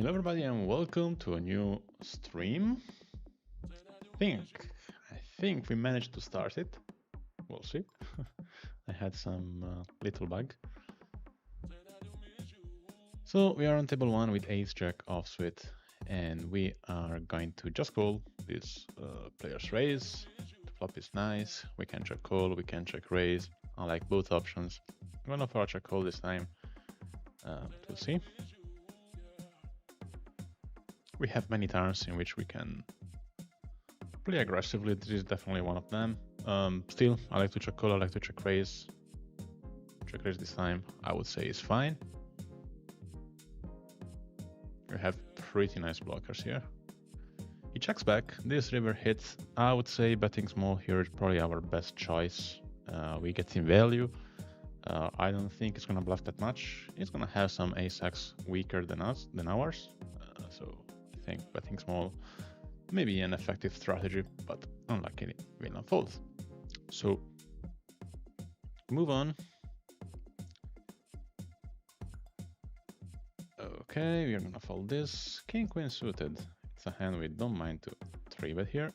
Hello everybody and welcome to a new stream. I think we managed to start it. We'll see. I had some little bug. So we are on table 1 with ace jack offsuit, and we are going to just call this player's raise. The flop is nice. We can check call, we can check raise. I like both options. I'm gonna for a check call this time. We'll see. We have many turns in which we can play aggressively. This is definitely one of them. Still, I like to check call, I like to check raise. Check raise this time, I would say is fine. We have pretty nice blockers here. He checks back. This river hits. I would say betting small here is probably our best choice. We get in value. I don't think it's gonna bluff that much. It's gonna have some ace-x weaker than ours. So I think betting small may be an effective strategy, but unluckily will not fold. So move on. Okay, we're gonna fold this. King queen suited. It's a hand we don't mind to 3-bet here.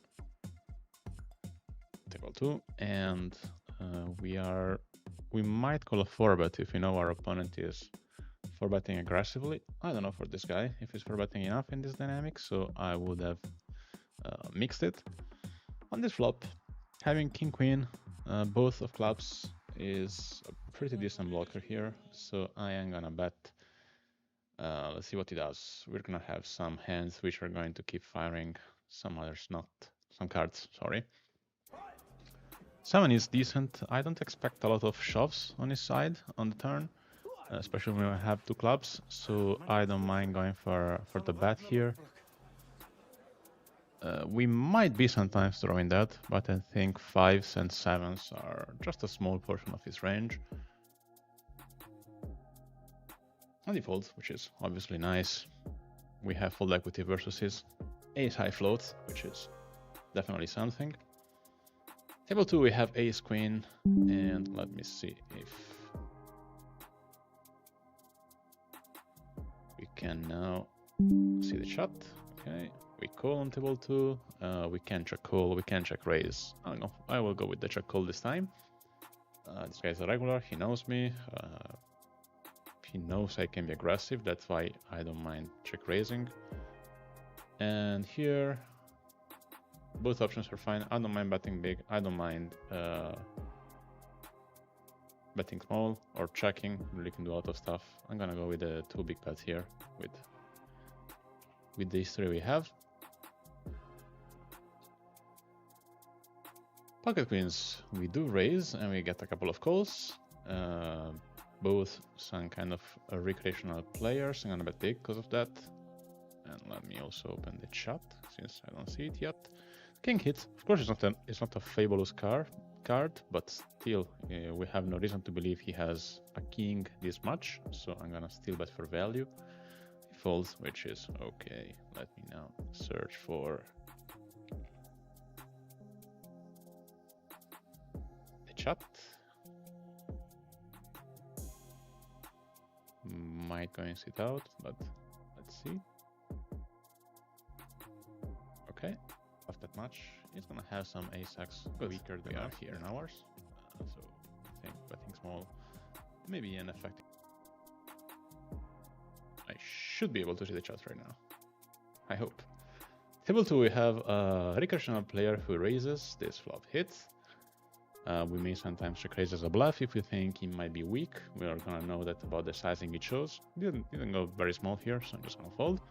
Table 2, and we might call a 4-bet if we know our opponent is 4-betting aggressively. I don't know for this guy if he's 4-betting enough in this dynamic, so I would have mixed it. On this flop, having king queen, both of clubs is a pretty decent blocker here, so I am gonna bet. Let's see what he does. We're gonna have some hands which are going to keep firing, some others not. Some cards, sorry. 7 is decent. I don't expect a lot of shoves on his side on the turn, especially when I have 2 clubs, so I don't mind going for the bet here. We might be sometimes throwing that, but I think 5s and 7s are just a small portion of his range. And he folds, which is obviously nice. We have fold equity versus his ace high float, which is definitely something. Table 2, we have ace queen, and let me see if we can now see the shot. Okay, we call on table 2. We can check call, we can check raise. I don't know, I will go with the check call this time. This guy's a regular, he knows me. He knows I can be aggressive, that's why I don't mind check raising. And here, both options are fine. I don't mind betting big, I don't mind betting small or checking. Really can do a lot of stuff. I'm gonna go with the 2 big bets here with these 3 we have. Pocket queens, we do raise and we get a couple of calls. Both some kind of recreational players. I'm gonna bet big because of that. And let me also open the chat since I don't see it yet. King hits. Of course, it's not a fabulous card, but still, we have no reason to believe he has a king this much. So I'm gonna still bet for value. He folds, which is okay. Let me now search for the chat. Might go and sit out, but let's see. Okay, not that much. It's gonna have some ace-x weaker than are here in ours. So I think betting small maybe an effective. I should be able to see the chat right now. I hope. Table 2, we have a recreational player who raises. This flop hits. We may sometimes check raise as a bluff if we think he might be weak. We are gonna know that about the sizing he chose. Didn't go very small here, so I'm just gonna fold.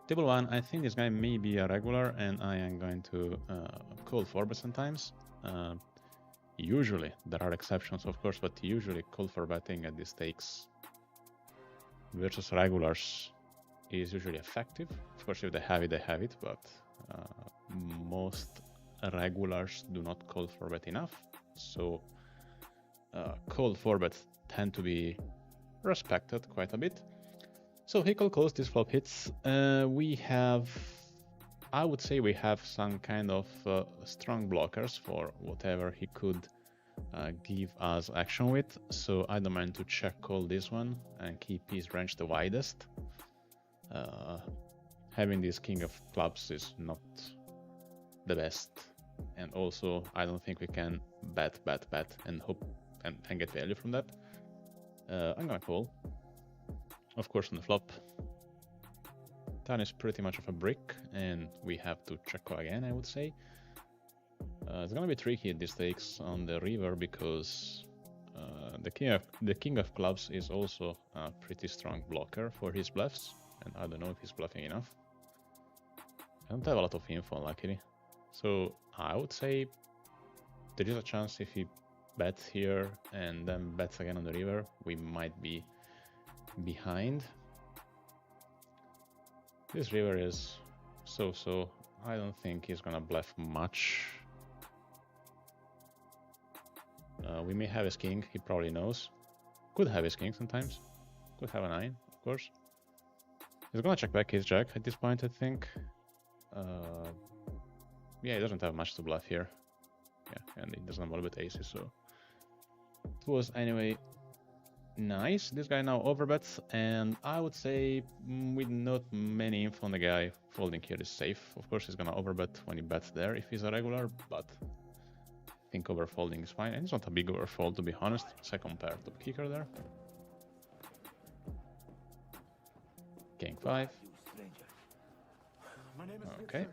Table 1, I think this guy may be a regular, and I am going to call 4-bet sometimes. Usually, there are exceptions of course, but usually call for betting at these stakes versus regulars is usually effective. Of course, if they have it, but most regulars do not call for bet enough, so called 4-bets tend to be respected quite a bit. So he calls, this flop hits. I would say we have some kind of strong blockers for whatever he could give us action with, so I don't mind to check call this one and keep his range the widest. having this king of clubs is not the best, and also I don't think we can bet and hope and get value from that. I'm gonna call. Of course, on the flop, turn is pretty much of a brick, and we have to check call again, I would say. It's gonna be tricky at these stakes on the river because the king of clubs is also a pretty strong blocker for his bluffs, and I don't know if he's bluffing enough. I don't have a lot of info, luckily. So I would say there is a chance if he bets here and then bets again on the river, we might be behind. This river is so. I don't think he's gonna bluff much. We may have his king, he probably knows. Could have his king sometimes. Could have a 9, of course. He's gonna check back his jack at this point, I think. Yeah, he doesn't have much to bluff here. Yeah, and he doesn't have with aces, so it was anyway nice. This guy now overbets, and I would say with not many info on the guy, folding here is safe. Of course, he's gonna overbet when he bets there if he's a regular, but I think overfolding is fine. And it's not a big overfold, to be honest. Second pair top kicker there. King 5. Okay,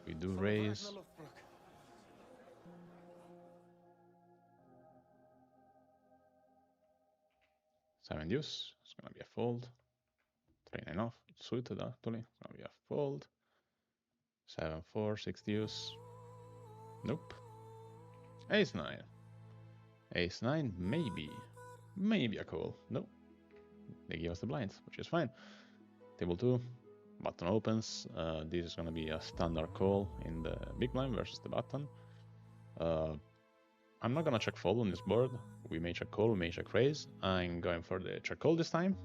we do raise. Seven deuce, it's gonna be a fold. 3-9 off, suited actually, it's gonna be a fold. 7-4, 6 deuce. Nope. Ace 9. Ace 9, maybe a call. Nope. They give us the blinds, which is fine. Table 2, button opens. This is gonna be a standard call in the big blind versus the button. I'm not gonna check fold on this board. We may check call, we may check raise. I'm going for the check call this time.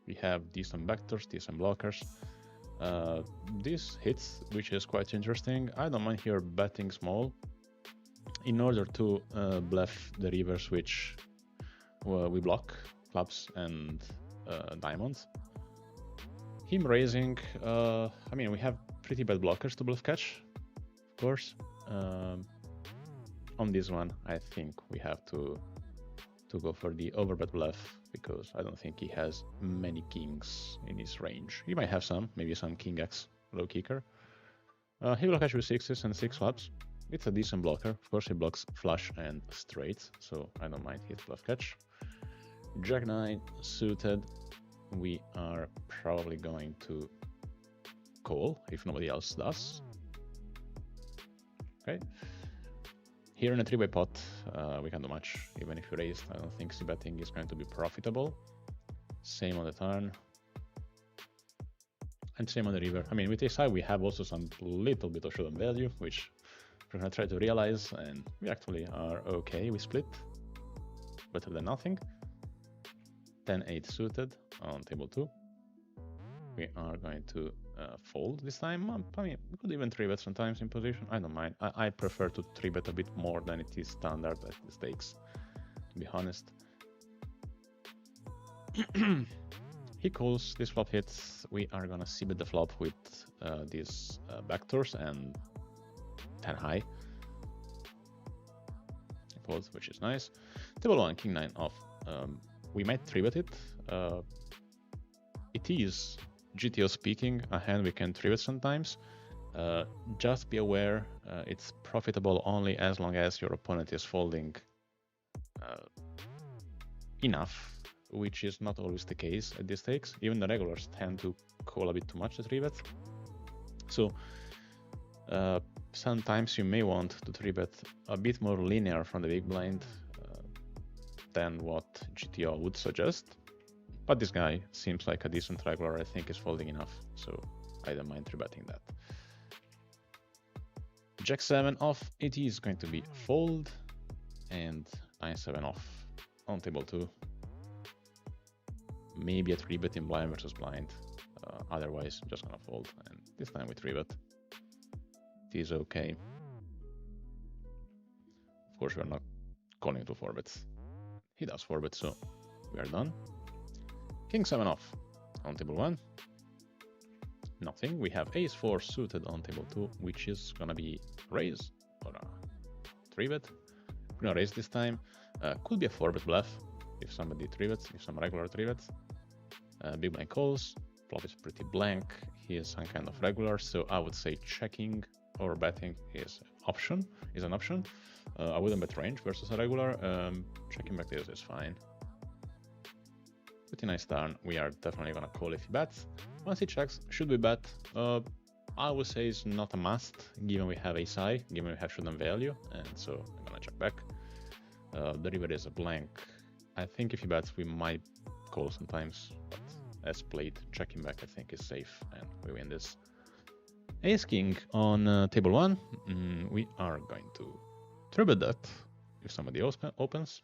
We have decent vectors, decent blockers. This hits, which is quite interesting. I don't mind here betting small in order to bluff the rivers which we block, clubs and diamonds. Him raising, I mean, we have pretty bad blockers to bluff catch, of course. On this one, I think we have to go for the overbet bluff because I don't think he has many kings in his range. He might have some, maybe some king x low kicker. He will catch with 6s and 6 clubs. It's a decent blocker. Of course, he blocks flush and straight, so I don't mind his bluff catch. Jack 9 suited. We are probably going to call if nobody else does. Okay. Here in a 3-way pot, we can do much. Even if you raised, I don't think c-betting is going to be profitable. Same on the turn. And same on the river. I mean, with ace high, we have also some little bit of showdown value, which we're going to try to realize, and we actually are okay. We split. Better than nothing. 10-8 suited on table 2. We are going to fold this time. I mean, we could even 3-bet sometimes in position. I don't mind. I prefer to 3-bet a bit more than it is standard at the stakes, to be honest. He calls, this flop hits. We are gonna c-bet the flop with these backdoors and 10 high. Folds, which is nice. Table 1, king 9 off. We might 3-bet it. It is, GTO speaking, a hand we can 3-bet sometimes. Just be aware, it's profitable only as long as your opponent is folding enough, which is not always the case at these stakes. Even the regulars tend to call a bit too much to 3-bet. So sometimes you may want to 3-bet a bit more linear from the big blind than what GTO would suggest. But this guy seems like a decent regular. I think is folding enough, so I don't mind 3-betting that. Jack 7 off, it is going to be fold, and 9-7 off on table 2. Maybe a 3-bet in blind versus blind. Otherwise, I'm just gonna fold, and this time we 3-bet. It is okay. Of course, we're not calling to 4-bets. He does 4-bet, so we are done. King 7 off on table 1. nothing. We have ace-4 suited on table 2, which is gonna be raise or a 3-bet. We're gonna raise this time. Could be a 4-bet bluff if somebody 3-bets, if some regular 3-bets. Big blind calls. Flop is pretty blank. He is some kind of regular, so I would say checking or betting is an option. I wouldn't bet range versus a regular. Checking back this is fine. Pretty nice turn. We are definitely gonna call if he bets. Once he checks, should we bet? I would say it's not a must, given we have ace high, given we have shouldn't value, and so I'm gonna check back. The river is a blank. I think if he bets, we might call sometimes, but as played, checking back I think is safe, and we win this. Ace king on table 1. We are going to 3-bet that if somebody else opens.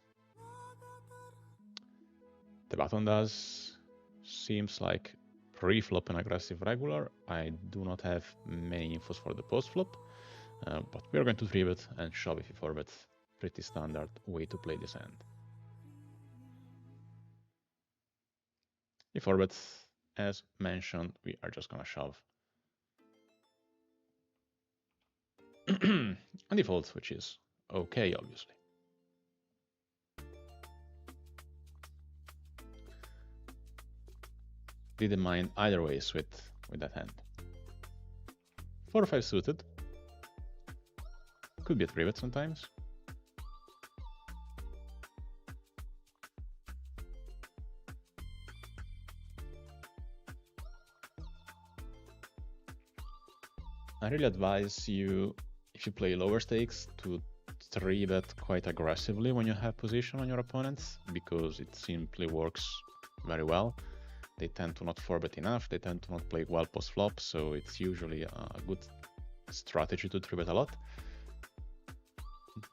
The button does. Seems like pre-flop and aggressive regular. I do not have many infos for the post-flop, but we are going to 3-bet and shove if he 4-bets. Pretty standard way to play this hand. If 4-bets, as mentioned, we are just gonna shove. On default, which is okay, obviously. Didn't mind either ways with that hand. 4 or 5 suited. Could be a 3-bet sometimes. I really advise you, if you play lower stakes, to 3-bet quite aggressively when you have position on your opponents, because it simply works very well. They tend to not 4-bet enough, they tend to not play well post-flop, so it's usually a good strategy to 3-bet a lot.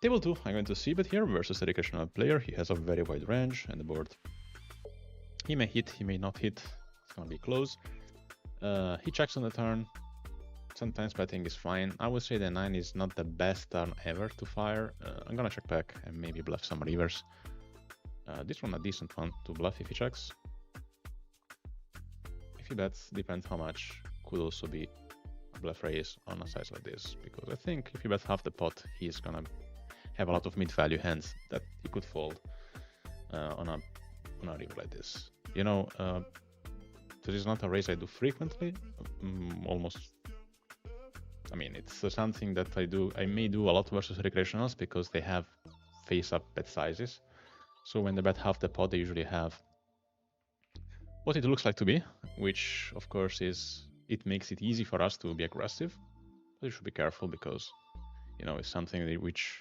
Table 2, I'm going to c-bet here versus a recreational player. He has a very wide range and the board. He may hit, he may not hit, it's gonna be close. He checks on the turn. Sometimes betting is fine. I would say the 9 is not the best turn ever to fire. I'm gonna check back and maybe bluff some rivers. This one a decent one to bluff if he checks. If he bets, depends how much. Could also be a bluff raise on a size like this, because I think if he bets half the pot, he's gonna have a lot of mid-value hands that he could fold on a river like this. You know, this is not a raise I do frequently, almost. I mean, it's something that I may do a lot versus recreationals because they have face-up bet sizes. So when they bet half the pot, they usually have what it looks like to be, which of course it makes it easy for us to be aggressive. But you should be careful because, you know, it's something which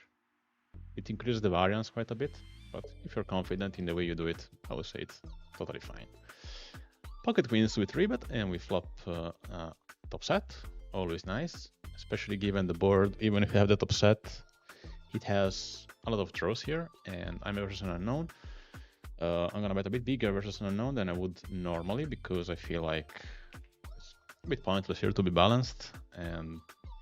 it increases the variance quite a bit. But if you're confident in the way you do it, I would say it's totally fine. Pocket queens with 3-bet and we flop top set. Always nice, especially given the board. Even if you have the top set, it has a lot of draws here, and I'm versus an unknown. I'm gonna bet a bit bigger versus an unknown than I would normally, because I feel like it's a bit pointless here to be balanced, and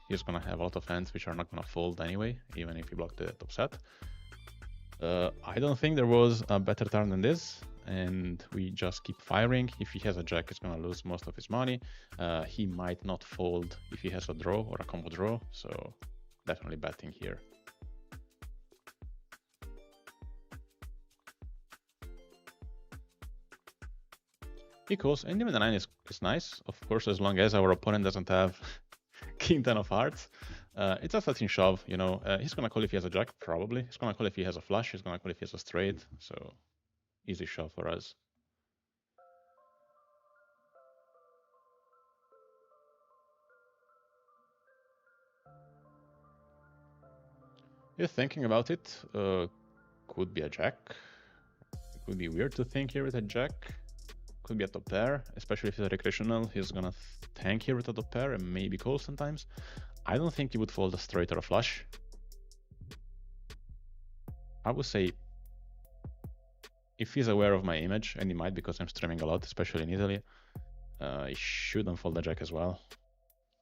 he's gonna have a lot of hands which are not gonna fold anyway, even if you block the top set. I don't think there was a better turn than this, and we just keep firing. If he has a jack, he's gonna lose most of his money. He might not fold if he has a draw or a combo draw, so definitely betting here. He calls, and even the 9 is nice, of course, as long as our opponent doesn't have king 10 of hearts. It's a starting shove, you know. He's gonna call if he has a jack, probably. He's gonna call if he has a flush, he's gonna call if he has a straight, so easy shove for us. You're thinking about it, could be a jack. It could be weird to think here with a jack. Could be a top pair, especially if it's a recreational. He's gonna tank here with a top pair and maybe call sometimes. I don't think he would fold a straight or a flush. I would say if he's aware of my image, and he might because I'm streaming a lot, especially in Italy, he shouldn't fold the jack as well.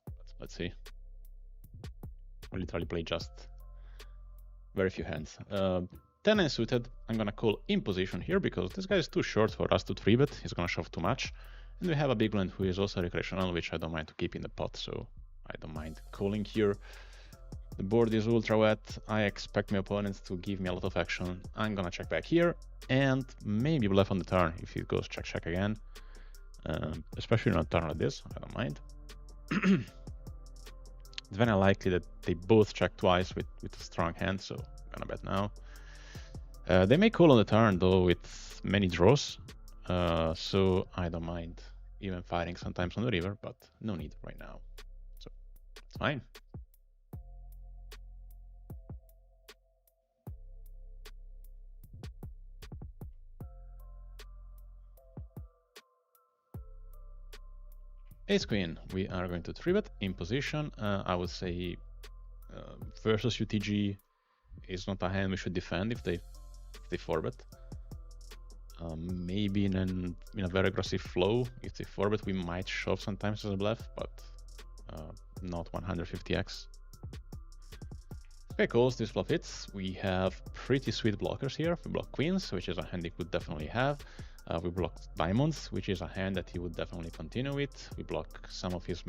But let's see. I literally play just very few hands. 10 unsuited, I'm gonna call in position here because this guy is too short for us to 3-bet. He's gonna shove too much. And we have a big blind who is also recreational, which I don't mind to keep in the pot, so I don't mind calling here. The board is ultra wet. I expect my opponents to give me a lot of action. I'm gonna check back here and maybe bluff on the turn if it goes check check again. Especially on a turn like this, I don't mind. It's very unlikely that they both check twice with a strong hand, so I'm gonna bet now. They may call on the turn though with many draws, so I don't mind even firing sometimes on the river, but no need right now. So it's fine. Ace Queen, we are going to 3-bet in position. I would say versus UTG is not a hand we should defend if they 4-bet. Maybe in a very aggressive flow, if they 4-bet, we might shove sometimes as a bluff, but not 150x. Okay, calls, this bluff hits. We have pretty sweet blockers here. We block queens, which is a hand he could definitely have. We block diamonds, which is a hand that he would definitely continue with. We block some of his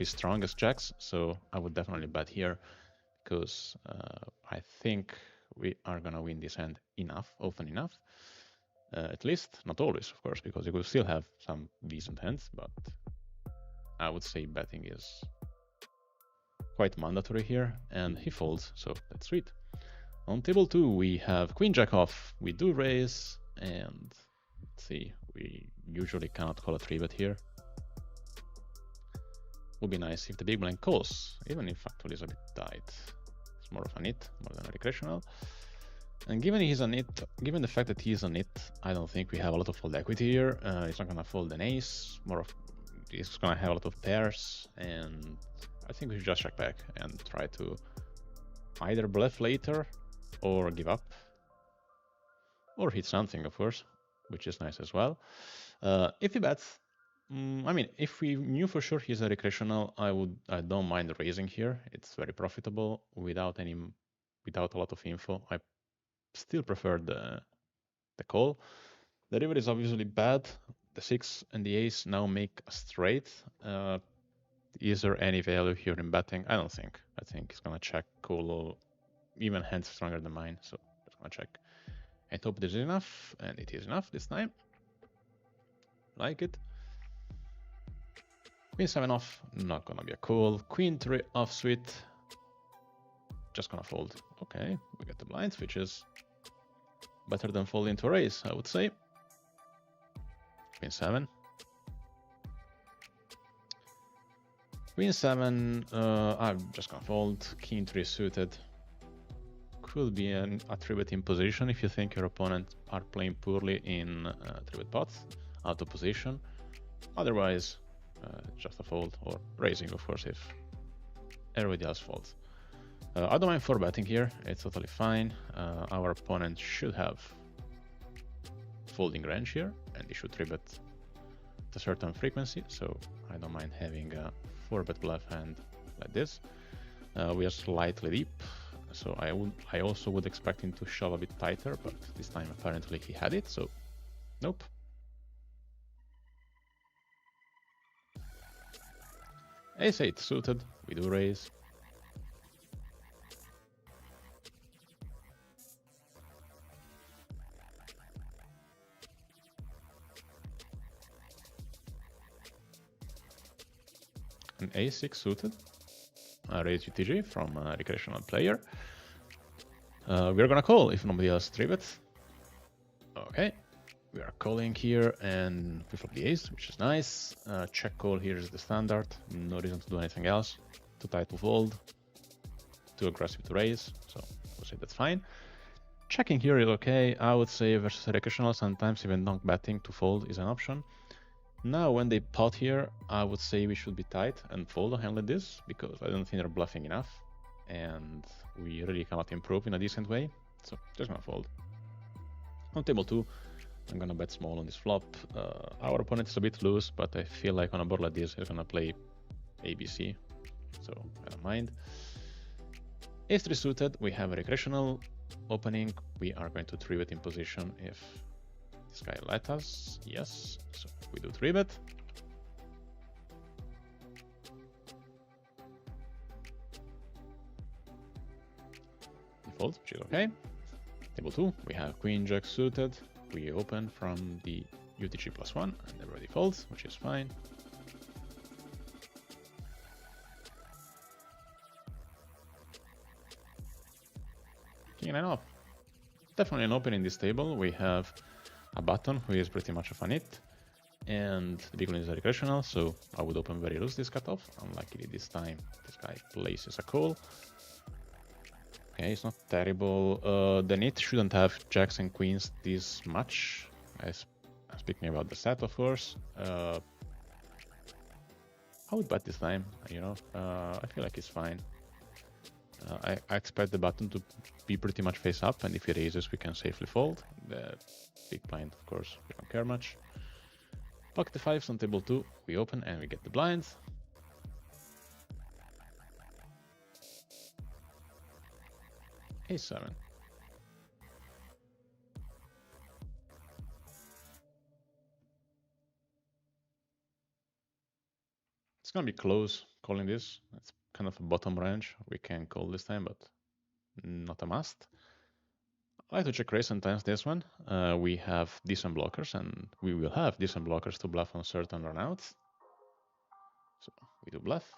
strongest jacks, so I would definitely bet here because I think we are gonna win this hand often enough. At least, not always, of course, because you could still have some decent hands, but I would say betting is quite mandatory here, and he folds, so that's sweet. On table 2, we have queen jack off. We do raise, and let's see, we usually cannot call a 3-bet here. Would be nice if the big blind calls, even if actually is a bit tight. It's more of a nit, more than a recreational. And given the fact that he's a nit, I don't think we have a lot of fold equity here. He's not gonna fold an ace, he's gonna have a lot of pairs, and I think we should just check back and try to either bluff later or give up. Or hit something, of course, which is nice as well. If he bets, I mean, if we knew for sure he's a recreational, I don't mind raising here. It's very profitable without a lot of info. I still prefer the call. The river is obviously bad. The 6 and the ace now make a straight. Is there any value here in betting? I don't think. I think he's gonna check call, even hands stronger than mine, so I'm gonna check. I hope this is enough, and it is enough this time. Like it. Queen 7 off, not gonna be a call. Queen 3 off suite, just gonna fold. Okay, we get the blinds, which is better than folding to a raise, I would say. Queen 7. Queen 7, I'm just gonna fold. King 3 suited. Could be a 3-bet in position if you think your opponent are playing poorly in 3-bet pots, out of position. Otherwise, just a fold, or raising, of course, if everybody else folds. I don't mind 4-betting here, it's totally fine. Our opponent should have folding range here, and he should 3-bet at a certain frequency, so I don't mind having a 4-bet bluff hand like this. We are slightly deep, so I also would expect him to shove a bit tighter, but this time apparently he had it, so nope. Ace 8 suited, we do raise. An A6 suited, raise UTG from a recreational player. We're gonna call if nobody else 3-bets. Okay, we are calling here and we flop the ace, which is nice. Check call here is the standard, no reason to do anything else. Too tight to fold, too aggressive to raise, so I would say that's fine. Checking here is okay. I would say versus a recreational, sometimes even donk betting to fold is an option. Now, when they pot here, I would say we should be tight and fold a hand like this, because I don't think they're bluffing enough, and we really cannot improve in a decent way, so just gonna fold. On table 2, I'm gonna bet small on this flop. Our opponent is a bit loose, but I feel like on a board like this, he's gonna play ABC, so I don't mind. Ace 3 suited, we have a recreational opening. We are going to 3-bet in position if This guy let us, yes. So we do 3-bet. Default, which is okay. Table 2, we have Queen Jack suited. We open from the UTG +1 and never defaults, which is fine. King 9 off. Definitely an open in this table. We have a button who is pretty much a funit, and the big one is a recreational, so I would open very loose this cutoff. Unluckily this time this guy places a call. Okay, it's not terrible. The net shouldn't have jacks and queens this much. I'm speaking about the set, of course. I would bet this time, you know. I feel like it's fine. I expect the button to be pretty much face up, and if he raises, we can safely fold. The big blind, of course, we don't care much. Pocket the 5s on table 2, we open and we get the blinds. A7. It's gonna be close calling this. It's kind of a bottom range. We can call this time, but not a must. I like to check raise sometimes this one. We have decent blockers, and we will have decent blockers to bluff on certain runouts. So we do bluff.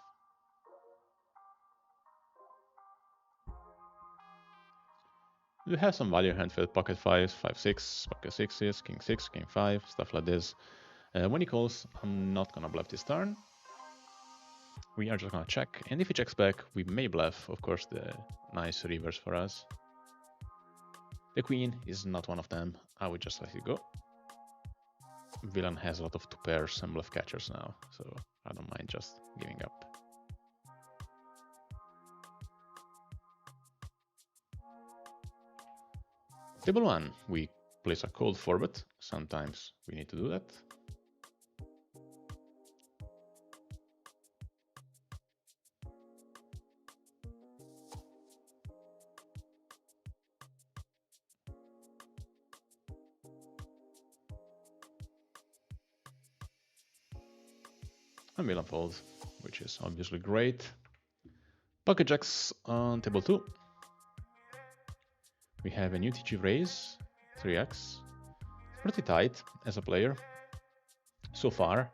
We have some value hand with pocket 5s, 5-6, pocket 6s, king 6, king 5, stuff like this. When he calls, I'm not gonna bluff this turn. We are just gonna check, and if he checks back, we may bluff, of course, the nice reverse for us. The queen is not one of them. I would just let it go. Villain has a lot of 2 pairs and bluff catchers now, so I don't mind just giving up. Table 1, we place a cold 4-bet. Sometimes we need to do that. And Milan folds, which is obviously great. Pocket jacks on table 2. We have an UTG raise, 3x. Pretty tight as a player so far.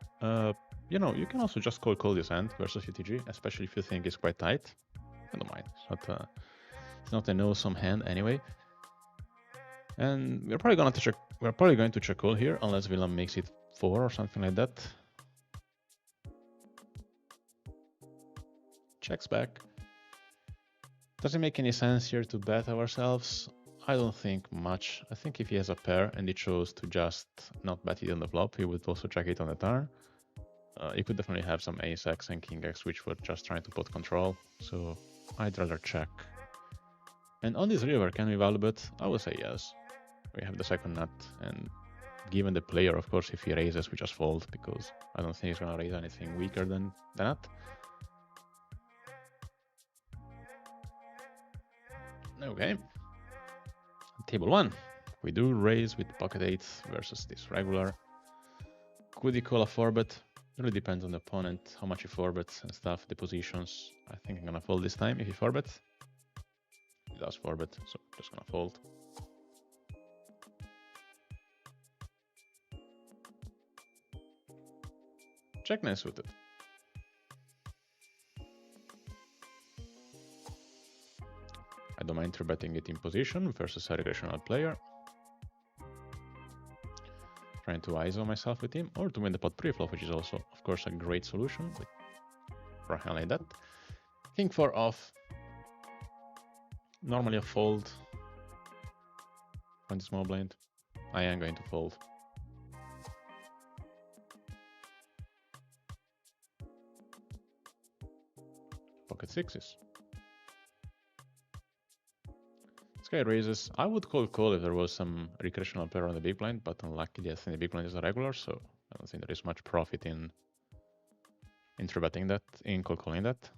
You know, you can also just call this hand versus UTG, especially if you think it's quite tight. I don't mind. It's not an awesome hand anyway. And we're probably going to check call here, unless villain makes it 4 or something like that. Checks back. Does it make any sense here to bet ourselves? I don't think much. I think if he has a pair and he chose to just not bet it on the flop, he would also check it on the turn. He could definitely have some ace x and king x, which were just trying to put control. So I'd rather check. And on this river, can we value bet? I would say yes. We have the second nut, and given the player, of course, if he raises, we just fold, because I don't think he's gonna raise anything weaker than that. Okay. Table 1. We do raise with pocket 8 versus this regular. Could he call a 4-bet? It really depends on the opponent, how much he 4-bets and stuff, the positions. I think I'm gonna fold this time if he 4-bets. He does 4-bet, so I'm just gonna fold. Check 9 suited. I don't mind 3-betting it in position versus a recreational player. Trying to ISO myself with him, or to win the pot pre-flop, which is also, of course, a great solution for a hand like that. King 4 off. Normally a fold on the small blind. I am going to fold. Pocket 6s. This guy raises. I would call if there was some recreational pair on the big blind, but unluckily I think the big blind is a regular, so I don't think there is much profit in 3-betting that, in calling that.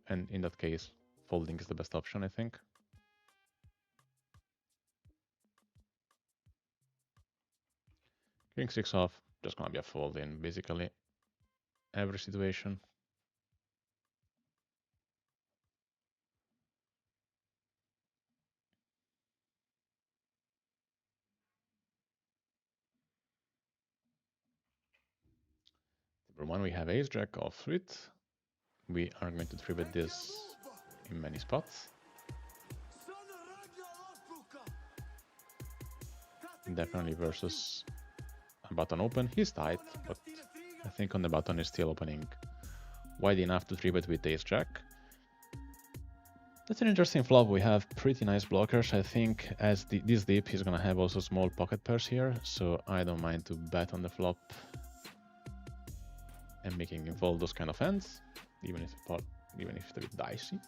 And in that case, folding is the best option, I think. King 6 off, just gonna be a fold in basically every situation. Table 1, we have ace jack offsuit. We are going to 3-bet this in many spots. Definitely versus a button open. He's tight, but I think on the button is still opening wide enough to 3-bet with ace jack. That's an interesting flop. We have pretty nice blockers. I think as this deep, he's gonna have also small pocket pairs here, so I don't mind to bet on the flop and making involve those kind of hands, even if it's a bit dicey.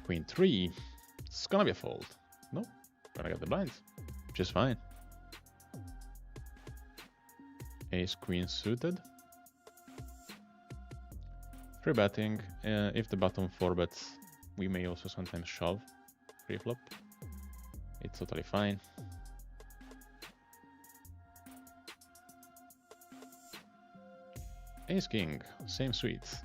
Queen 3, it's gonna be a fold. No, gonna get the blinds, which is fine. Ace queen suited. 3-betting. If the bottom 4-bets, we may also sometimes shove pre-flop. It's totally fine. Ace king, same suites.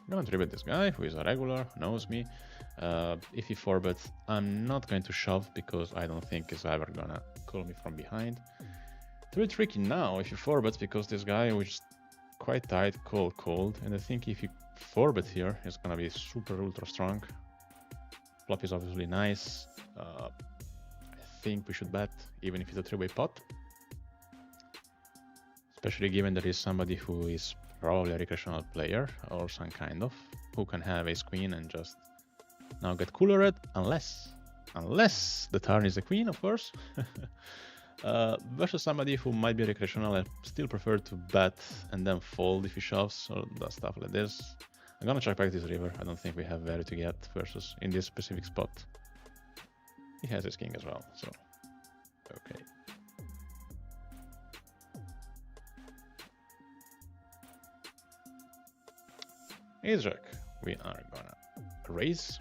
I'm gonna 3-bet this guy who is a regular, knows me. If he 4-bets, I'm not going to shove because I don't think he's ever gonna call me from behind. It's really tricky now if you 4-bet because this guy which is quite tight, cold, and I think if you 4-bet here, it's gonna be super ultra strong. Flop is obviously nice. I think we should bet even if it's a 3-way pot, especially given there is somebody who is probably a recreational player or some kind of who can have ace queen and just now get cooler unless the turn is the queen, of course. Versus somebody who might be recreational and still prefer to bet and then fold if he shoves or does stuff like this. I'm gonna check back this river. I don't think we have value to get versus in this specific spot. He has his king as well, so okay. Ace jack, we are gonna raise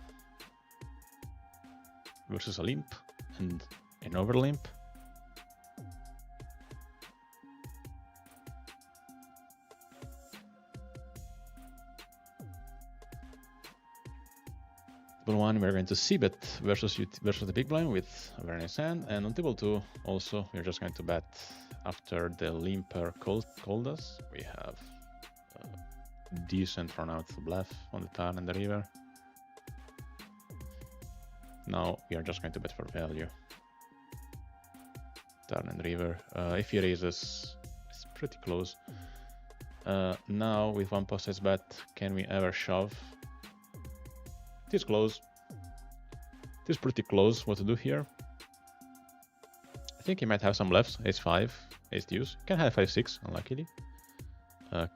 versus a limp and an over limp. Table 1, we're going to c-bet versus the big blind with a very nice hand, and on table 2 also we're just going to bet after the limper called us. We have decent run out to bluff on the turn and the river. Now we are just going to bet for value. Turn and river. If he raises, it's pretty close. Now with one post-size bet, can we ever shove? It is close. It is pretty close what to do here. I think he might have some bluffs. Ace 5, ace deuce. Can have 5-6, unluckily.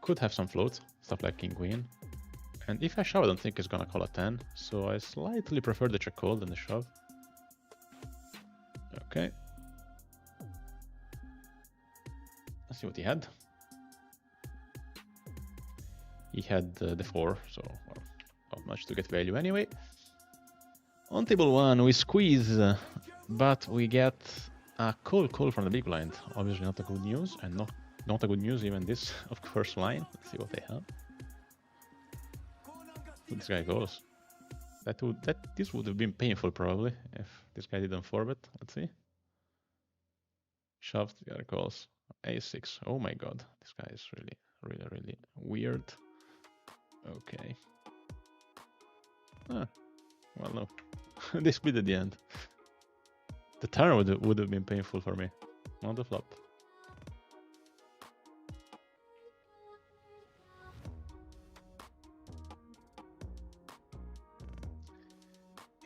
Could have some floats, stuff like king queen. And if I shove, I don't think he's gonna call a 10. So I slightly prefer the check call than the shove. Okay. Let's see what he had. He had the 4, so well, not much to get value anyway. On table 1, we squeeze, but we get a call from the big blind. Obviously not a good news, and not a good news even this, of course, line. Let's see what they have. This guy goes. This would have been painful probably if this guy didn't 4-bet. Let's see. Shoved, the other calls. A6. Oh my god, this guy is really weird. Okay. Well, no. They split at the end. The turn would have been painful for me, not the flop.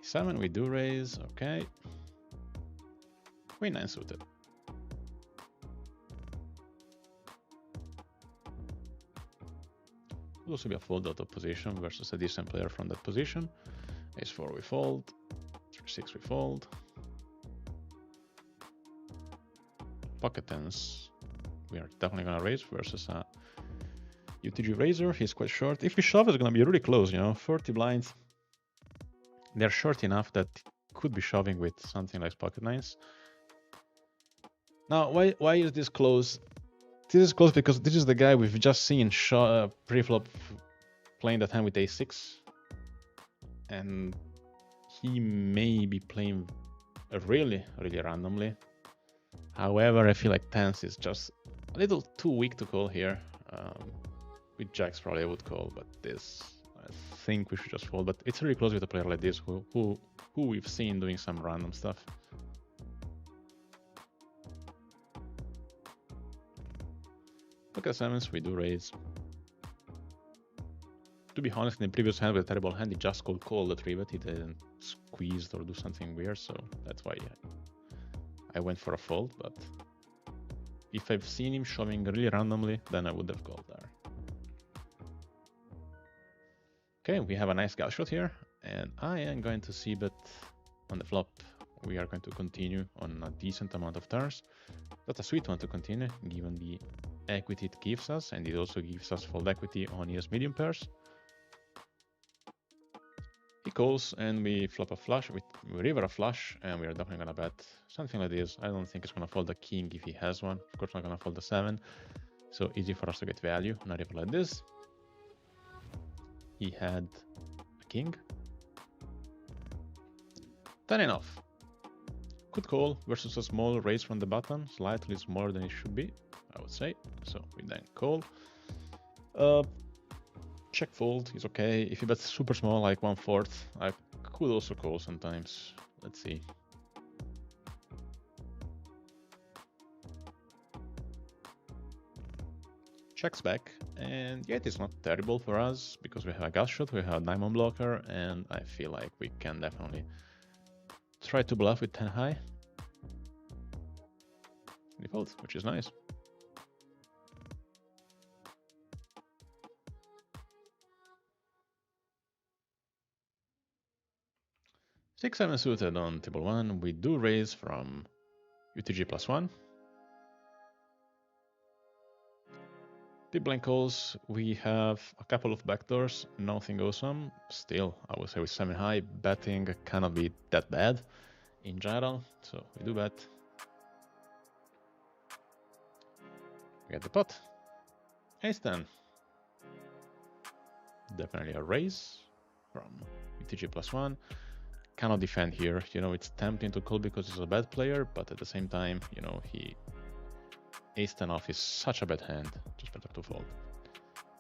E7, we do raise, okay. Queen 9 suited. Would also be a fold out of position versus a decent player from that position. Ace 4 we fold, 3-6 we fold. Pocket tens, we are definitely gonna raise versus a UTG Razor, he's quite short. If we shove, it's gonna be really close, you know, 40 blinds. They're short enough that could be shoving with something like pocket nines. Now, why is this close? This is close because this is the guy we've just seen pre-flop playing that hand with a6. And he may be playing really randomly. However, I feel like tens is just a little too weak to call here. With jacks probably I would call, but this I think we should just fold. But it's really close with a player like this who we've seen doing some random stuff. Look at sevens, we do raise. To be honest, in the previous hand with a terrible hand, he just could call the 3-bet. He didn't squeeze or do something weird, so that's why I went for a fold. But if I've seen him shoving really randomly, then I would have called there. Okay, we have a nice gut shot here, and I am going to see bet on the flop. We are going to continue on a decent amount of turns. That's a sweet one to continue, given the equity it gives us, and it also gives us fold equity on his medium pairs. He calls, and we flop a flush, we river a flush, and we are definitely gonna bet something like this. I don't think it's gonna fold a king if he has one. Of course, not gonna fold a 7, so easy for us to get value on a river like this. He had a king. Then enough. Could call versus a small raise from the button, slightly smaller than it should be, I would say. So we then call. Check fold is okay. If he bets super small, like 1/4, I could also call sometimes. Let's see. Checks back, and yeah, it is not terrible for us because we have a gut shot, we have a diamond blocker, and I feel like we can definitely try to bluff with 10 high. Default, which is nice. Six, 7 suited on table 1. We do raise from UTG +1. Deep blind calls, we have a couple of backdoors, nothing awesome. Still, I would say with 7 high, betting cannot be that bad in general, so we do bet. We get the pot. Ace 10. Definitely a raise from UTG +1. Cannot defend here, you know, it's tempting to call because he's a bad player, but at the same time, you know, Ace 10 off is such a bad hand, just better to fold.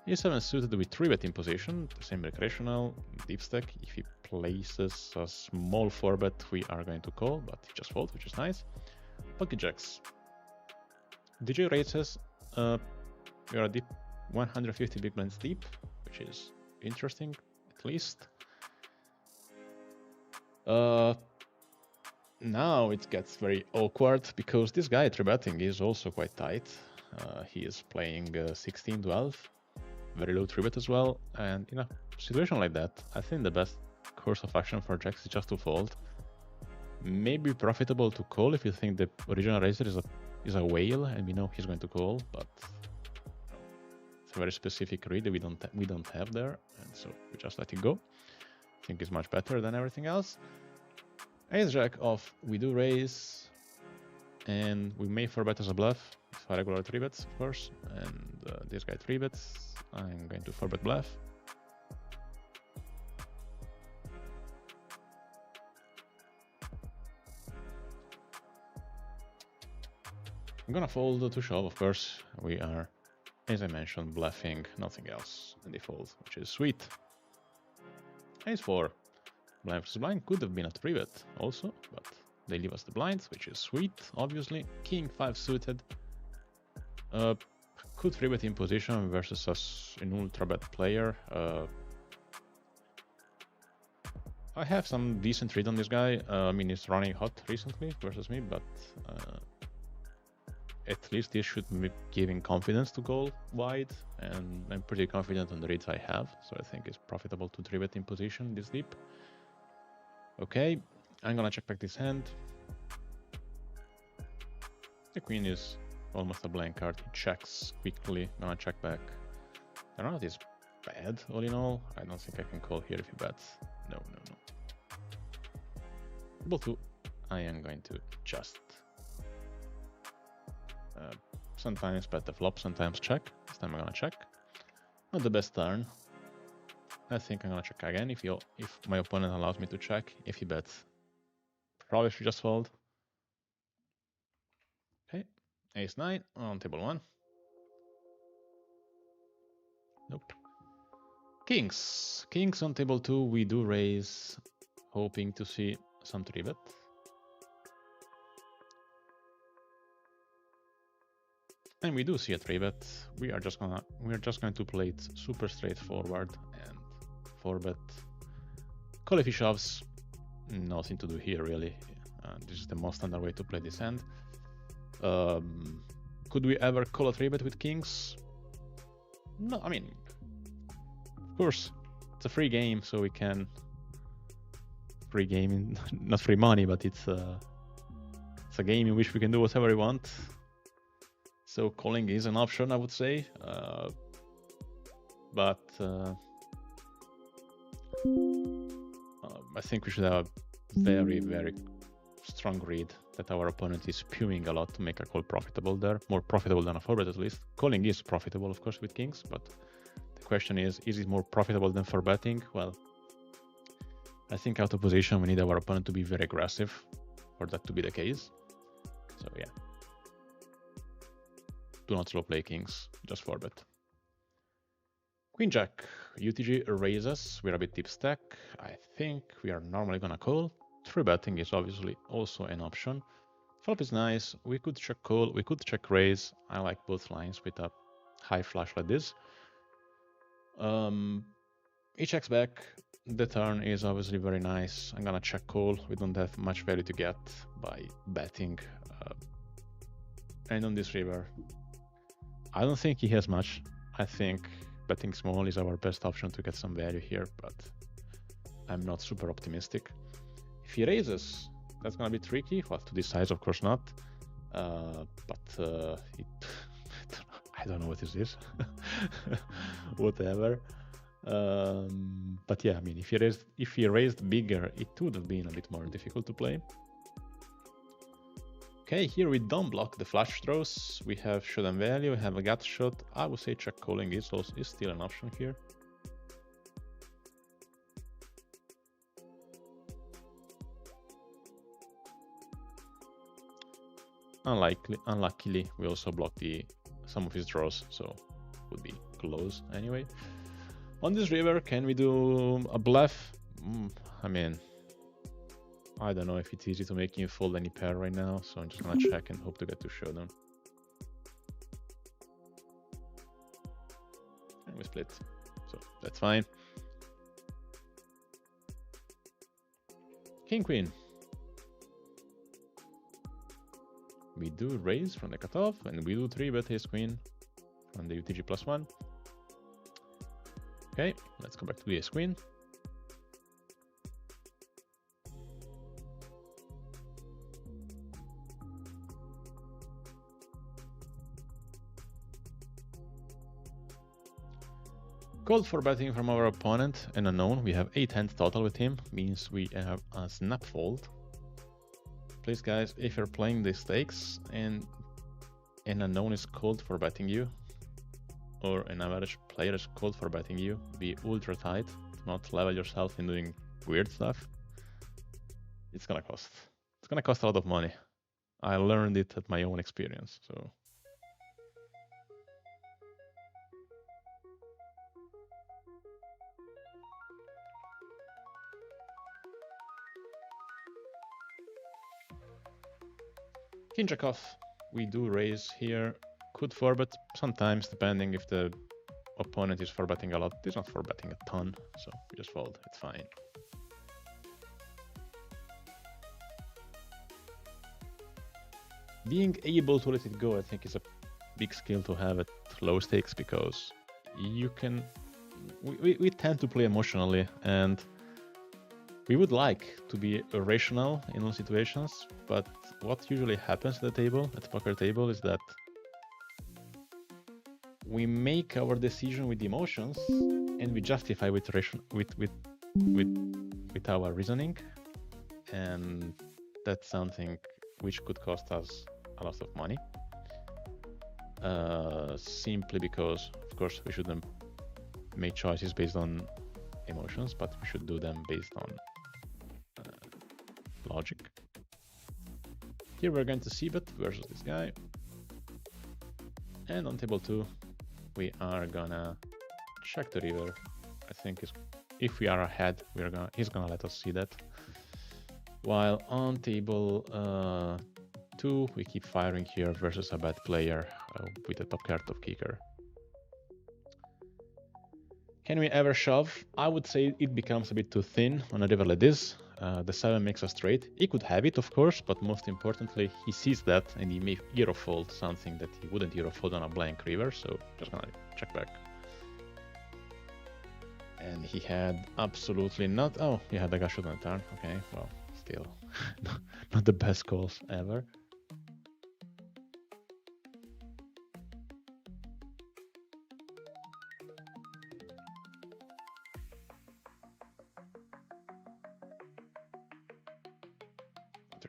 E7 suited with 3-bet in position, the same recreational, deep stack. If he places a small 4-bet, we are going to call, but he just folds, which is nice. Pocket jacks. DJ raises, we are deep 150 big blinds deep, which is interesting, at least. Now it gets very awkward because this guy 3-betting is also quite tight. He is playing 16-12, very low 3-bet as well. And in a situation like that, I think the best course of action for jacks is just to fold. Maybe profitable to call if you think the original raiser is a whale and we know he's going to call, but it's a very specific read that we don't have there, and so we just let it go. I think it's much better than everything else. Ace jack off, we do raise, and we may 4-bet as a bluff, if a regular 3-bets, of course, and this guy 3-bets, I'm going to 4-bet bluff. I'm gonna fold to shove, of course. We are, as I mentioned, bluffing, nothing else, and they fold, which is sweet. Ace 4. Blind versus blind could have been a 3-bet also, but they leave us the blinds, which is sweet, obviously. King 5 suited. Could 3-bet in position versus an ultra-bet player. I have some decent read on this guy. I mean, he's running hot recently versus me, but at least this should be giving confidence to go wide, and I'm pretty confident on the reads I have, so I think it's profitable to 3-bet in position this deep. Okay, I'm gonna check back this hand. The queen is almost a blank card. He checks quickly. Gonna check back. The run is bad, all in all. I don't think I can call here if he bets. No. Table 2, I am going to just sometimes bet the flop, sometimes check. This time I'm gonna check. Not the best turn. I think I'm gonna check again if my opponent allows me to check. If he bets, probably should just fold. Okay, ace-9 on table 1. Nope. Kings on table 2. We do raise, hoping to see some 3-bet. And we do see a 3-bet. We're just going to play it super straightforward and 4-bet. Call if he shoves. Nothing to do here really. This is the most standard way to play this hand. Could we ever call a 3-bet with kings? No, I mean, of course, it's a free game, so we can free game, not free money, but it's a game in which we can do whatever we want. So calling is an option, I would say, but I think we should have a very, very strong read that our opponent is spewing a lot to make a call profitable there, more profitable than a 4-bet at least. Calling is profitable, of course, with kings, but the question is it more profitable than 4-betting? Well, I think out of position, we need our opponent to be very aggressive for that to be the case. So yeah. Do not slow play kings, just 4-bet. Queen Jack, UTG raises, we're a bit deep stack. I think we are normally gonna call. 3-betting is obviously also an option. Flop is nice, we could check call, we could check raise. I like both lines with a high flush like this. He checks back, the turn is obviously very nice. I'm gonna check call, we don't have much value to get by betting. And on this river, I don't think he has much. I think betting small is our best option to get some value here, but I'm not super optimistic. If he raises, that's gonna be tricky. Well, to this size, of course not. But I don't know what is this. Whatever. But yeah, I mean, if he raised bigger, it would have been a bit more difficult to play. Okay, here we don't block the flush draws. We have shot and value, we have a gut shot. I would say check calling is still an option here. Unluckily, we also blocked some of his draws, so would be close anyway. On this river, can we do a bluff? I mean, I don't know if it's easy to make him fold any pair right now, so I'm just gonna check and hope to get to showdown. And we split, so that's fine. King Queen. We do raise from the cutoff, and we do 3-bet his queen from the UTG +1. Okay, let's go back to the ace queen. Called for betting from our opponent, an unknown. We have 8 hands total with him, means we have a snap fold. Please guys, if you're playing the stakes and an unknown is called for betting you, or an average player is called for betting you, be ultra tight, not level yourself in doing weird stuff. It's gonna cost. It's gonna cost a lot of money. I learned it at my own experience, so. King Jack off, we do raise here, could 4-bet, sometimes depending if the opponent is 4-betting a lot. He's not 4-betting a ton, so we just fold, it's fine. Being able to let it go, I think, is a big skill to have at low stakes, because you can, we tend to play emotionally, and we would like to be rational in all situations, but what usually happens at the table, at the poker table, is that we make our decision with emotions and we justify with our reasoning, and that's something which could cost us a lot of money. Simply because, of course, we shouldn't make choices based on emotions, but we should do them based on logic. Here we're going to c-bet versus this guy, and on table 2 we are gonna check the river. I think if we are ahead, he's gonna let us see that. While on table 2 we keep firing here versus a bad player with the top card of kicker. Can we ever shove? I would say it becomes a bit too thin on a river like this. The 7 makes a straight. He could have it, of course, but most importantly, he sees that and he may hero fold something that he wouldn't hero fold on a blank river, so just gonna check back. And he had absolutely not. Oh, he had a guy shot on the turn. Okay, well, still not the best calls ever.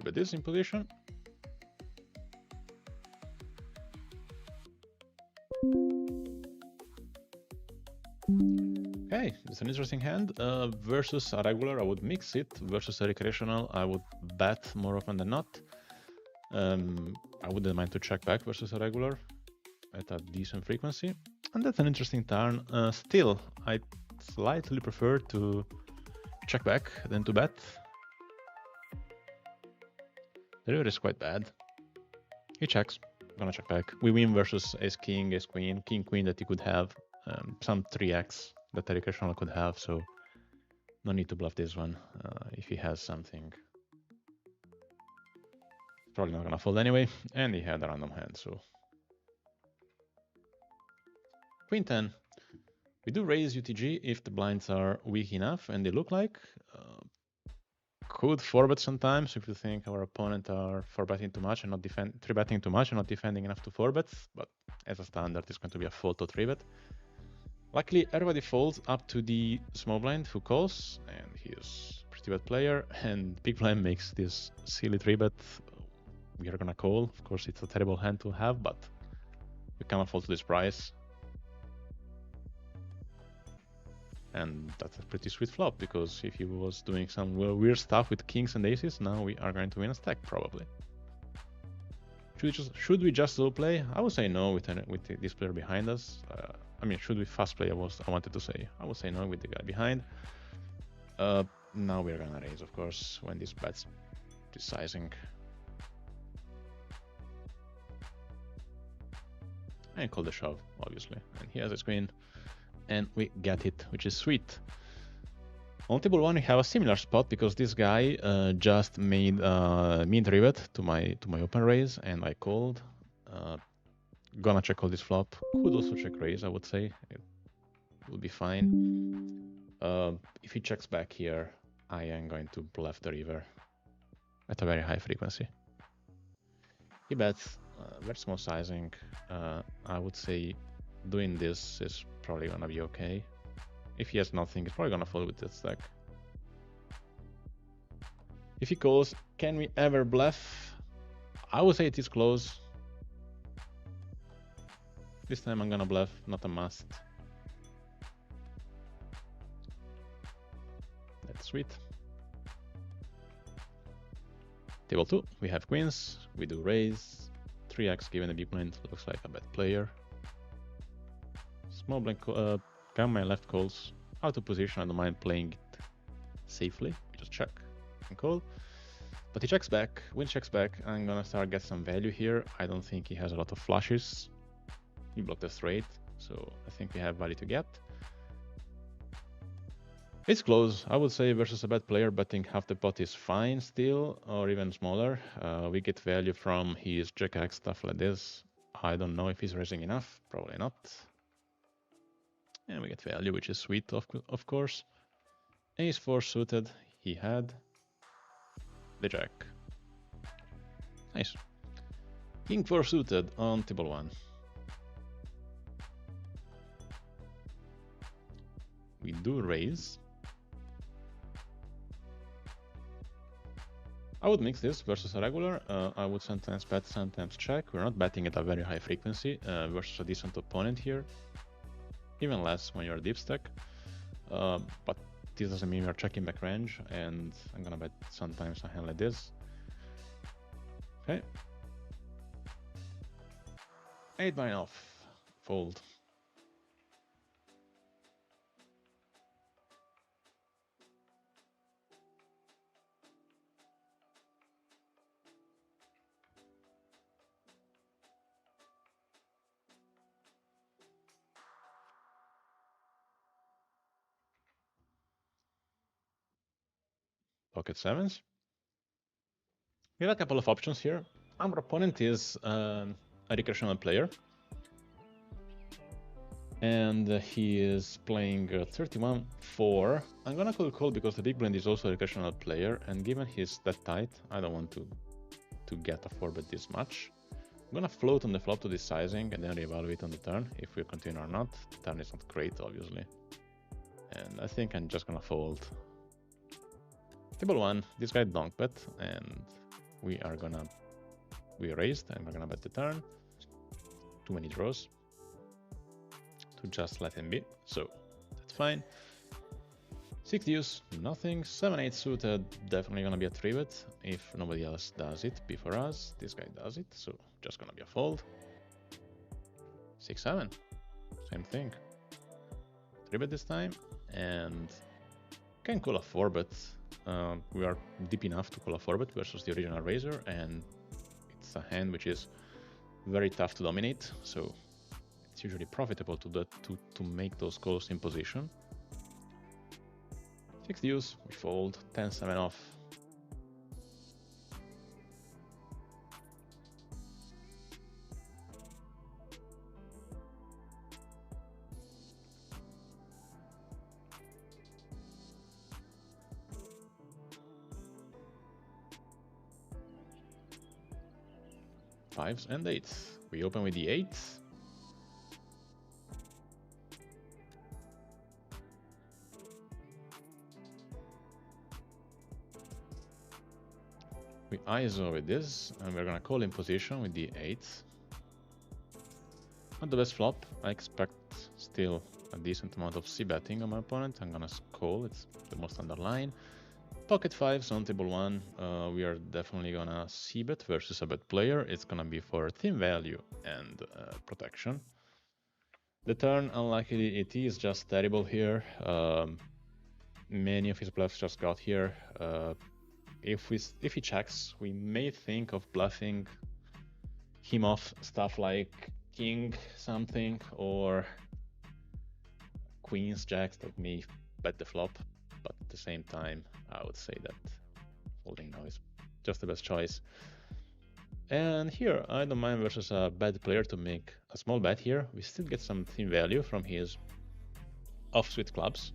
But this in position. Okay, it's an interesting hand. Versus a regular, I would mix it. Versus a recreational, I would bet more often than not. I wouldn't mind to check back versus a regular at a decent frequency. And that's an interesting turn. Still, I slightly prefer to check back than to bet. The river is quite bad. He checks. I'm gonna check back. We win versus ace-king, ace-queen, king-queen that he could have. Some 3x that the recreational could have, so no need to bluff this one if he has something. Probably not gonna fold anyway, and he had a random hand, so. Queen 10. We do raise UTG if the blinds are weak enough, and they look like. Could 4-bet sometimes if you think our opponent are 4-betting too much and not 3-betting too much and not defending enough to 4-bets, but as a standard it's going to be a fold to 3-bet. Luckily everybody folds up to the small blind who calls, and he is a pretty bad player, and big blind makes this silly 3-bet. We are gonna call. Of course it's a terrible hand to have, but we cannot fold to this price. And that's a pretty sweet flop, because if he was doing some weird stuff with kings and aces, now we are going to win a stack, probably. Should we just slow play? I would say no with this player behind us. I mean, should we fast play? I wanted to say. I would say no with the guy behind. Now we're gonna raise, of course, when this bet's sizing. And call the shove, obviously. And he has his queen. And we get it, which is sweet. On table 1 we have a similar spot, because this guy just made mid rivet to my open raise, and I called. Gonna check all this flop. Could also check raise, I would say. It will be fine. If he checks back here, I am going to bluff the river at a very high frequency. He bets very small sizing. I would say doing this is probably gonna be okay. If he has nothing, he's probably gonna fold with that stack. If he calls, can we ever bluff? I would say it is close. This time I'm gonna bluff, not a must. That's sweet. Table 2, we have queens, we do raise. 3x given the big blind, looks like a bad player. Small blind, guy on my left calls. Out of position, I don't mind playing it safely. We just check and call. But he checks back. When he checks back, I'm gonna start get some value here. I don't think he has a lot of flushes. He blocked the straight, so I think we have value to get. It's close, I would say, versus a bad player. Betting half the pot is fine still, or even smaller. We get value from his jack-x stuff like this. I don't know if he's raising enough, probably not. And we get value, which is sweet, of course. Ace 4 suited, he had the jack. Nice. King 4 suited on table 1. we do raise. I would mix this versus a regular. I would sometimes bet, sometimes check. We're not betting at a very high frequency versus a decent opponent here. Even less when you're deep stack. But this doesn't mean we're checking back range, and I'm gonna bet sometimes a hand like this. Okay. 8-9 off. Fold. Pocket sevens. We have a couple of options here. Our opponent is a recreational player, and he is playing 31-4. I'm gonna call because the big blind is also a recreational player, and given he's that tight, I don't want to get a 4-bet this much. I'm gonna float on the flop to this sizing and then reevaluate on the turn if we continue or not. The turn is not great, obviously, and I think I'm just gonna fold. Table 1, this guy donk bet, and we raised, and we're gonna bet the turn. Too many draws to just let him be, so that's fine. 6 deuce, nothing. 7-8 suited, definitely gonna be a 3-bet if nobody else does it before us. This guy does it, so just gonna be a fold. 6-7, same thing. 3-bet this time, and can call a 4-bet. We are deep enough to call a 4-bet versus the original raiser, and it's a hand which is very tough to dominate, so it's usually profitable to make those calls in position. 6 deuce, we fold. 10-7 off. Fives and eights. We open with the eights. We ISO with this, and we're gonna call in position with the eights. Not the best flop. I expect still a decent amount of c-betting on my opponent. I'm gonna call, it's the most underline. Pocket fives on table 1, we are definitely gonna c-bet versus a bet player. It's gonna be for thin value and protection. The turn, unluckily, it is just terrible here. Many of his bluffs just got here. If he checks, we may think of bluffing him off stuff like king something or queens, jacks that may bet the flop, but at the same time, I would say that folding now is just the best choice. And here, I don't mind versus a bad player to make a small bet here. We still get some thin value from his offsuit clubs,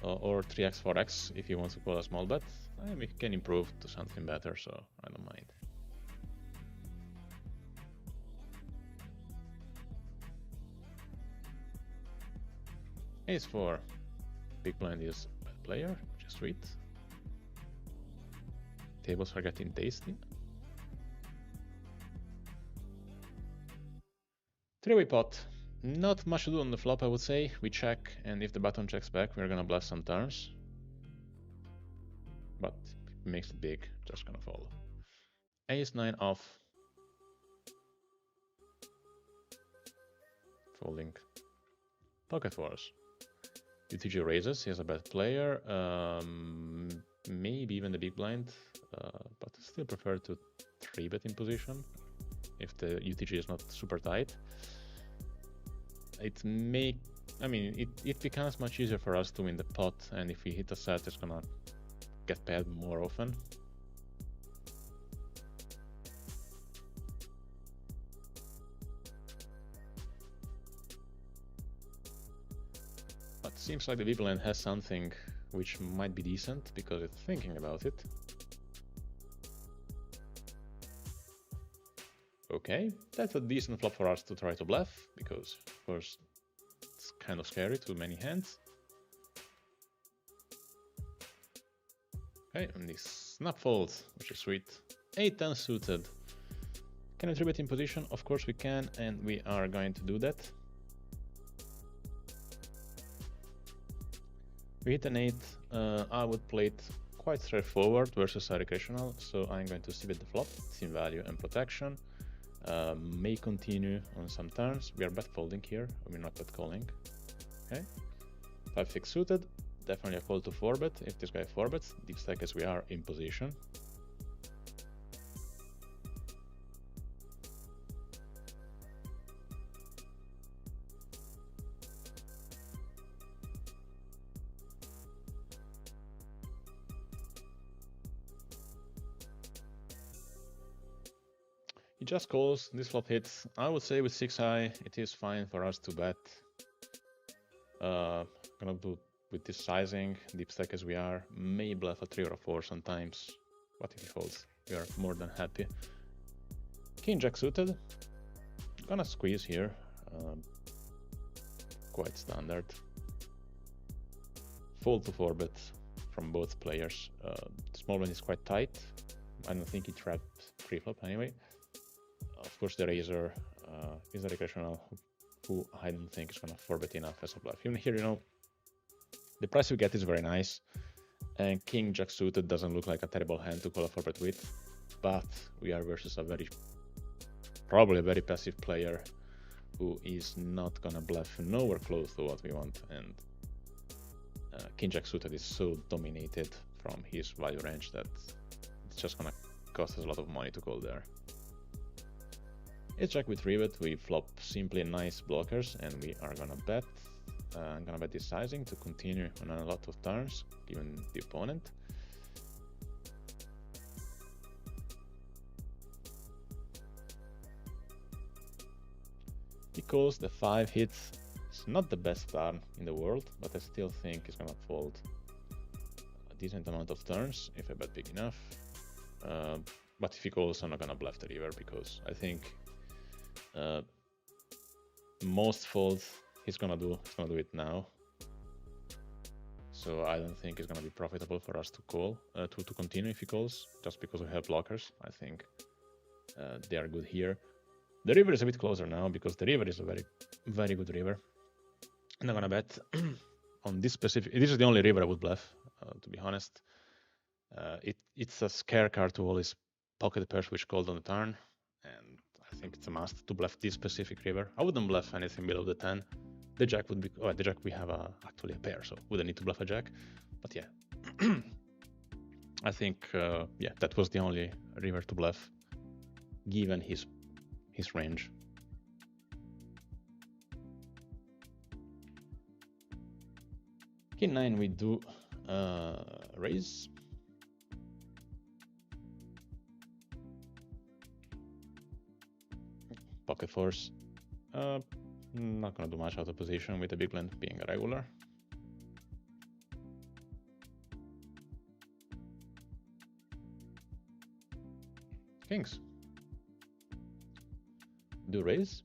or 3x, 4x if he wants to call a small bet. And we can improve to something better, so I don't mind. Ace-4. Big blind is bad player, just read. Tables are getting tasty. 3-way pot. Not much to do on the flop, I would say. We check, and if the button checks back, we're gonna bluff some turns. But if it makes it big, just gonna fold. Ace-9 off. Folding. Pocket fours. UTG raises, he has a bad player. Maybe even the big blind, but I still prefer to 3-bet in position if the UTG is not super tight. It becomes much easier for us to win the pot, and if we hit a set, it's gonna get paired more often. But seems like the big blind has something which might be decent because it's thinking about it. Okay, that's a decent flop for us to try to bluff, because of course it's kind of scary, too many hands. Okay, and this snap fold, which is sweet. 8-10 suited. Can we 3-bet in position? Of course we can, and we are going to do that. We hit an 8. I would play it quite straightforward versus a recreational, so I'm going to c-bet the flop, sim value and protection. May continue on some turns. We are bet folding here, we're not bet calling. Okay, 5-6 suited. Definitely a call to 4-bet if this guy 4-bets. Deep stack as we are in position. He just calls, this flop hits. I would say with 6-high, it is fine for us to bet. Gonna do with this sizing, deep stack as we are, may bluff a 3 or a 4 sometimes, but if he folds, we are more than happy. King Jack suited, gonna squeeze here, quite standard. Fold to 4-bet from both players. Small one is quite tight, I don't think he trapped pre-flop anyway. Of course the raiser is a recreational who I don't think is gonna 4-bet enough as a bluff. Even here, you know, the price we get is very nice, and King Jack suited doesn't look like a terrible hand to call a 4-bet with, but we are versus a probably a very passive player who is not gonna bluff nowhere close to what we want, and King Jack suited is so dominated from his value range that it's just gonna cost us a lot of money to call there. Ace Jack with 3-bet, we flop simply nice blockers, and we are gonna bet. I'm gonna bet this sizing to continue on a lot of turns, given the opponent. Because the 5 hits, it's not the best turn in the world, but I still think it's gonna fold a decent amount of turns if I bet big enough. But if he calls, I'm not gonna bluff the river, because I think most folds he's gonna do it now. So I don't think it's gonna be profitable for us to call, to continue if he calls, just because we have blockers. I think they are good here. The river is a bit closer now, because the river is a very good river. And I'm gonna bet on this specific. This is the only river I would bluff, to be honest. It's a scare card to always pocket pairs which called on the turn, and I think it's a must to bluff this specific river. I wouldn't bluff anything below the 10. The jack would be. Oh, the jack we have actually a pair, so wouldn't need to bluff a jack. But yeah, I think yeah, that was the only river to bluff, given his range. King 9 we do raise. Pocket force. Not gonna do much out of position with the big blind being a regular. Kings. Do raise.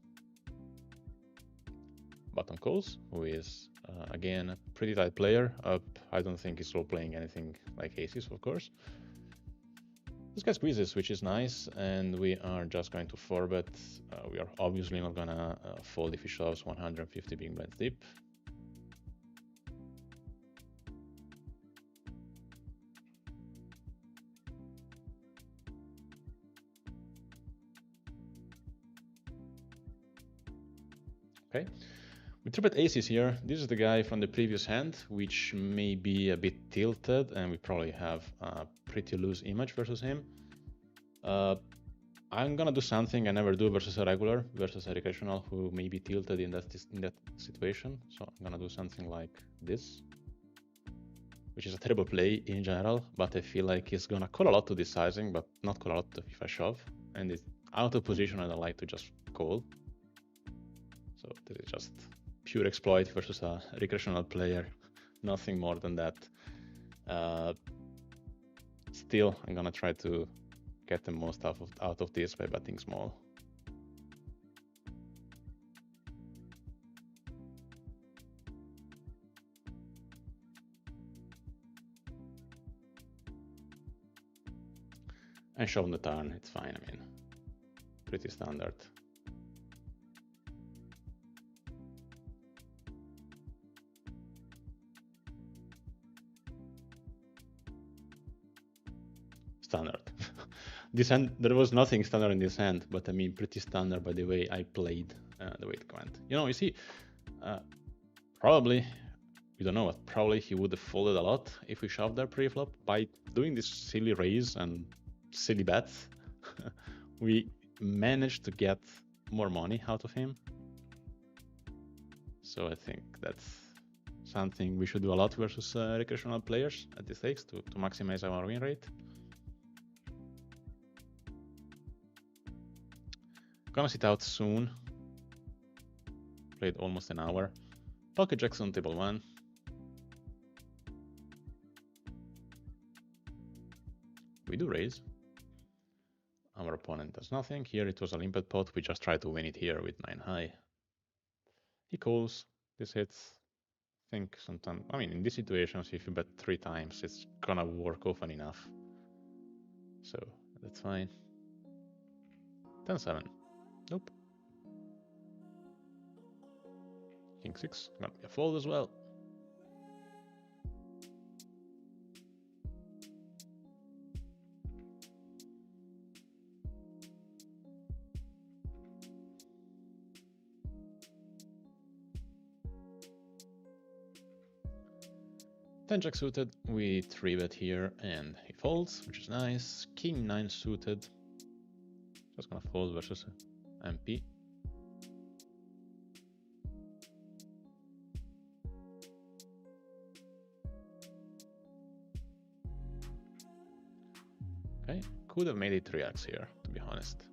Button calls, who is again a pretty tight player. I don't think he's role playing anything like aces, of course. This guy squeezes, which is nice, and we are just going to 4-bet. We are obviously not gonna fold if he shoves 150 big blinds deep. Okay, we 3-bet aces here. This is the guy from the previous hand, which may be a bit tilted, and we probably have a pretty loose image versus him. I'm gonna do something I never do versus a regular, versus a recreational who may be tilted in that situation. So I'm gonna do something like this, which is a terrible play in general, but I feel like he's gonna call a lot to this sizing, but not call a lot if I shove. And it's out of position, and I like to just call. So this is just pure exploit versus a recreational player, nothing more than that. Still, I'm gonna try to get the most out of this by betting small. And show on the turn, it's fine, I mean, pretty standard. Standard. This hand, there was nothing standard in this hand, but I mean pretty standard by the way I played, the way it went. You know, you see, probably, we don't know what, probably he would have folded a lot if we shoved there pre-flop. By doing this silly raise and silly bets, we managed to get more money out of him. So I think that's something we should do a lot versus recreational players at this stakes to maximize our win rate. Gonna sit out soon. Played almost an hour. Pocket jacks on table 1. We do raise. Our opponent does nothing. Here it was a limpet pot. We just try to win it here with 9 high. He calls. This hits. I think sometimes, I mean, in these situations, if you bet 3 times, it's gonna work often enough. So that's fine. 10-7. Nope. King 6. Gonna be a fold as well. Ten jack suited, we 3-bet here and he folds, which is nice. King 9 suited, just gonna fold versus MP. Okay, could have made it 3x here, to be honest.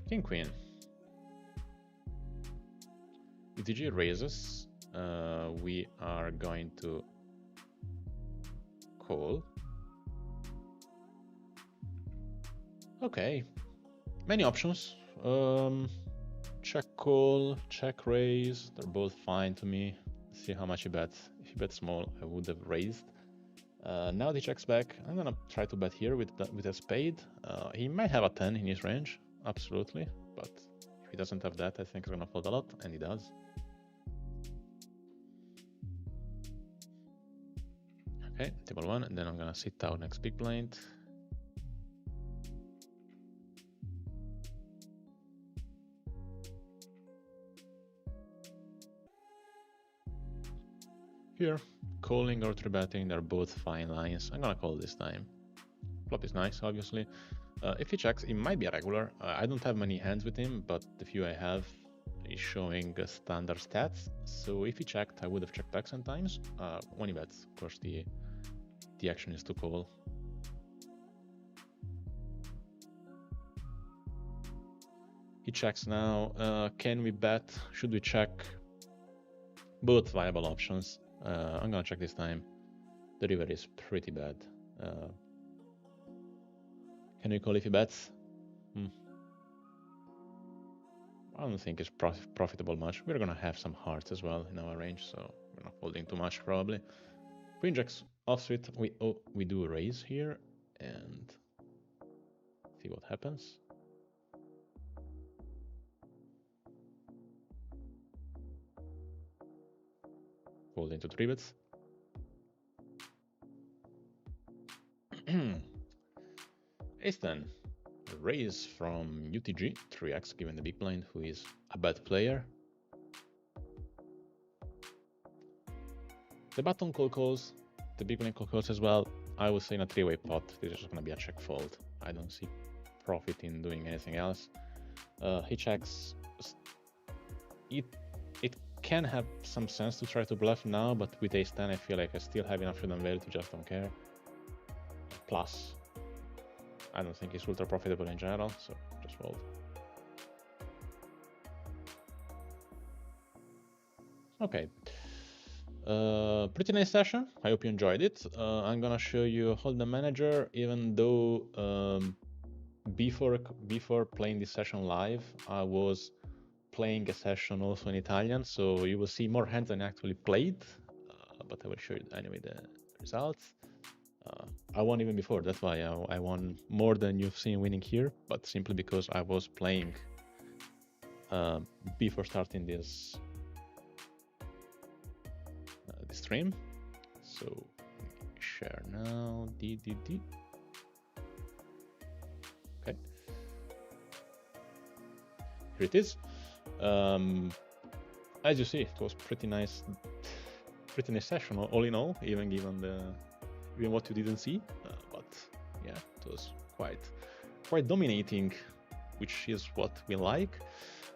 King Queen. ETG raises. We are going to call. Okay, many options. Check call, check raise. They're both fine to me. Let's see how much he bets. If he bets small, I would have raised. Now that he checks back, I'm gonna try to bet here with a spade. He might have a 10 in his range, absolutely, but if he doesn't have that, I think he's gonna fold a lot, and he does. Okay, table 1, and then I'm gonna sit down next big blind. Here, calling or 3-betting, they're both fine lines. I'm gonna call this time. Flop is nice, obviously. If he checks, it might be a regular. I don't have many hands with him, but the few I have is showing standard stats. So if he checked, I would have checked back sometimes. When he bets, of course, the action is to call. He checks now. Can we bet? Should we check? Both viable options. I'm gonna check this time. The river is pretty bad. Can we call if he bets? I don't think it's profitable much. We're gonna have some hearts as well in our range, so we're not folding too much probably. Queen jacks offsuit. We do a raise here and see what happens. Fold into 3-bets. Ace-10. Raise from UTG, 3x given the big blind, who is a bad player. The button call calls, the big blind call calls as well. I would say in a 3-way pot, this is just going to be a check fold. I don't see profit in doing anything else. He checks. It can have some sense to try to bluff now, but with Ace-10 I feel like I still have enough freedom value to just don't care. Plus, I don't think it's ultra profitable in general, so just fold. Okay. Pretty nice session. I hope you enjoyed it. I'm gonna show you Hold'em Manager, even though before playing this session live, I was playing a session also in Italian, so you will see more hands than I actually played, but I will show you anyway the results. I won even before, that's why I won more than you've seen winning here, but simply because I was playing before starting this stream. So share now, D. Okay, here it is. As you see, it was pretty nice session all in all, even given what you didn't see. But yeah, it was quite dominating, which is what we like.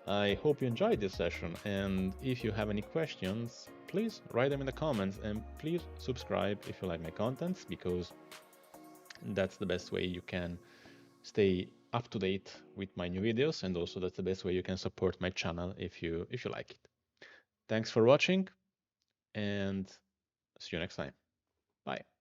I hope you enjoyed this session, and if you have any questions, please write them in the comments, and please subscribe if you like my contents, because that's the best way you can stay up to date with my new videos, and also that's the best way you can support my channel if you like it. Thanks for watching, and see you next time. Bye.